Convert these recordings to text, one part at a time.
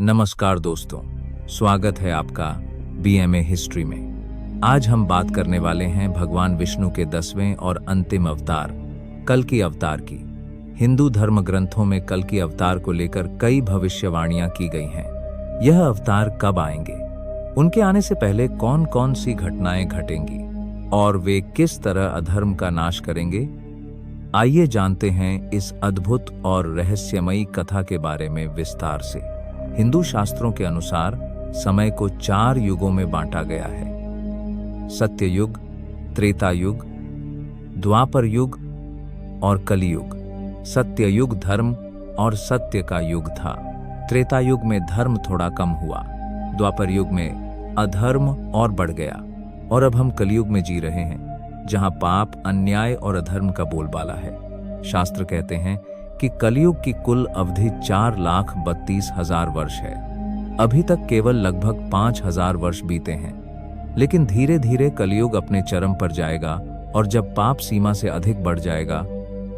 नमस्कार दोस्तों, स्वागत है आपका BMA हिस्ट्री में। आज हम बात करने वाले हैं भगवान विष्णु के 10वें और अंतिम अवतार कल्कि अवतार की। हिंदू धर्म ग्रंथों में कल्कि अवतार को लेकर कई भविष्यवाणियां की गई हैं। यह अवतार कब आएंगे, उनके आने से पहले कौन कौन सी घटनाएं घटेंगी और वे किस तरह अधर्म का नाश करेंगे। आइए जानते हैं इस अद्भुत और रहस्यमयी कथा के बारे में विस्तार से। हिंदू शास्त्रों के अनुसार समय को 4 युगों में बांटा गया है: सत्ययुग, त्रेता युग, द्वापर युग और कलियुग। सत्ययुग धर्म और सत्य का युग था। त्रेता युग में धर्म थोड़ा कम हुआ, द्वापर युग में अधर्म और बढ़ गया, और अब हम कलियुग में जी रहे हैं जहां पाप, अन्याय और अधर्म का बोलबाला है। शास्त्र कहते हैं कि कलियुग की कुल अवधि 4,32,000 वर्ष है। अभी तक केवल लगभग 5,000 वर्ष बीते हैं, लेकिन धीरे धीरे कलियुग अपने चरम पर जाएगा, और जब पाप सीमा से अधिक बढ़ जाएगा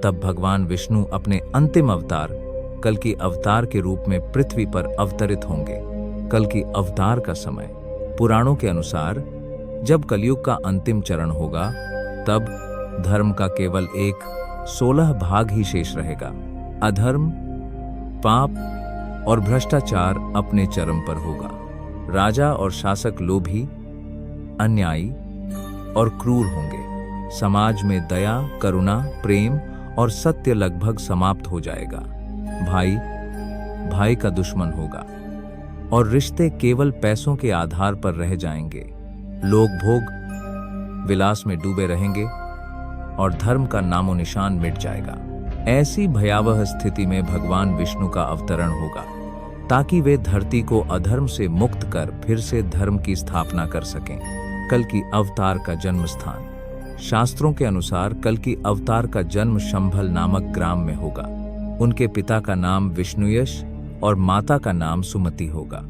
तब भगवान विष्णु अपने अंतिम अवतार कल्कि अवतार के रूप में पृथ्वी पर अवतरित होंगे। कल्कि अवतार का समय पुराणों के अनुसार जब कलियुग का अंतिम चरण होगा तब धर्म का केवल एक 16 भाग ही शेष रहेगा। अधर्म, पाप और भ्रष्टाचार अपने चरम पर होगा। राजा और शासक लोभी, अन्यायी और क्रूर होंगे। समाज में दया, करुणा, प्रेम और सत्य लगभग समाप्त हो जाएगा। भाई भाई का दुश्मन होगा और रिश्ते केवल पैसों के आधार पर रह जाएंगे। लोग भोग विलास में डूबे रहेंगे और धर्म का नामो निशान मिट जाएगा। ऐसी भयावह स्थिति में भगवान विष्णु का अवतरण होगा ताकि वे धरती को अधर्म से मुक्त कर फिर से धर्म की स्थापना कर सकें। कल्कि अवतार का जन्म स्थान। शास्त्रों के अनुसार कल्कि अवतार का जन्म शंभल नामक ग्राम में होगा। उनके पिता का नाम विष्णुयश और माता का नाम सुमति होगा।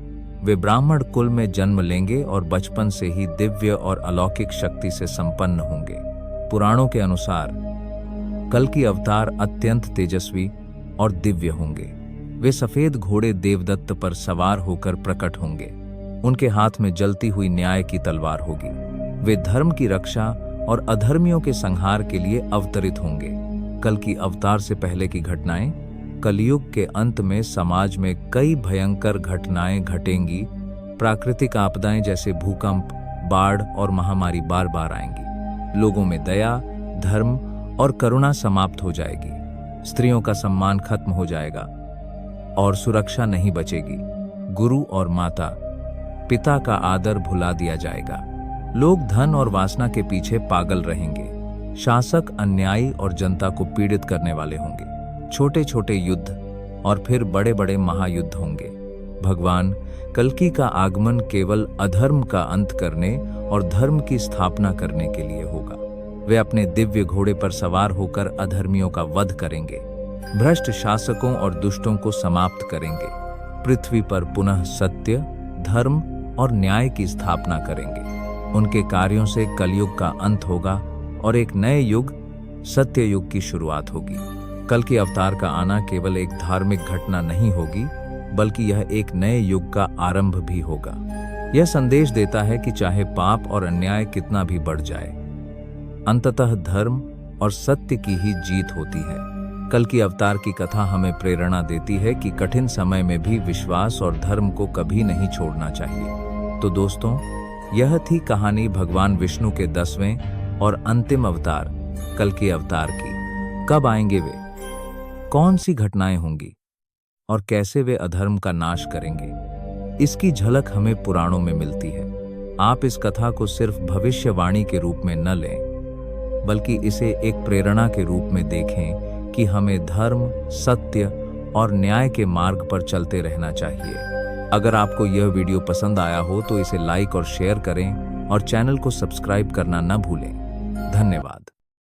वे ब्राह्मण कुल में जन्म लेंगे और बचपन से ही दिव्य और अलौकिक शक्ति से संपन्न होंगे। पुराणों के अनुसार कल्कि अवतार अत्यंत तेजस्वी और दिव्य होंगे। वे सफेद घोड़े देवदत्त पर सवार होकर प्रकट होंगे। उनके हाथ में जलती हुई न्याय की तलवार होगी। वे धर्म की रक्षा और अधर्मियों के संहार के लिए अवतरित होंगे। कल्कि अवतार से पहले की घटनाएं। कलियुग के अंत में समाज में कई भयंकर घटनाएं घटेंगी। प्राकृतिक आपदाएं जैसे भूकंप, बाढ़ और महामारी बार बार आएंगी। लोगों में दया, धर्म और करुणा समाप्त हो जाएगी। स्त्रियों का सम्मान खत्म हो जाएगा और सुरक्षा नहीं बचेगी। गुरु और माता पिता का आदर भुला दिया जाएगा। लोग धन और वासना के पीछे पागल रहेंगे। शासक अन्यायी और जनता को पीड़ित करने वाले होंगे। छोटे छोटे युद्ध और फिर बड़े बड़े महायुद्ध होंगे। भगवान कल्कि का आगमन केवल अधर्म का अंत करने और धर्म की स्थापना करने के लिए होगा। वे अपने दिव्य घोड़े पर सवार होकर अधर्मियों का वध करेंगे, भ्रष्ट शासकों और दुष्टों को समाप्त करेंगे। पृथ्वी पर पुनः सत्य, धर्म और न्याय की स्थापना करेंगे। उनके कार्यों से कलयुग का अंत होगा और एक नए युग, सत्य युग की शुरुआत होगी। कल्कि अवतार का आना केवल एक धार्मिक घटना नहीं होगी, बल्कि यह एक नए युग का आरंभ भी होगा। यह संदेश देता है कि चाहे पाप और अन्याय कितना भी बढ़ जाए, अंततः धर्म और सत्य की ही जीत होती है। कल्कि अवतार की कथा हमें प्रेरणा देती है कि कठिन समय में भी विश्वास और धर्म को कभी नहीं छोड़ना चाहिए। तो दोस्तों, यह थी कहानी भगवान विष्णु के 10वें और अंतिम अवतार कल्कि अवतार की। कब आएंगे वे, कौन सी घटनाएं होंगी और कैसे वे अधर्म का नाश करेंगे, इसकी झलक हमें पुराणों में मिलती है। आप इस कथा को सिर्फ भविष्यवाणी के रूप में न लें, बल्कि इसे एक प्रेरणा के रूप में देखें कि हमें धर्म, सत्य और न्याय के मार्ग पर चलते रहना चाहिए। अगर आपको यह वीडियो पसंद आया हो तो इसे लाइक और शेयर करें और चैनल को सब्सक्राइब करना न भूलें। धन्यवाद।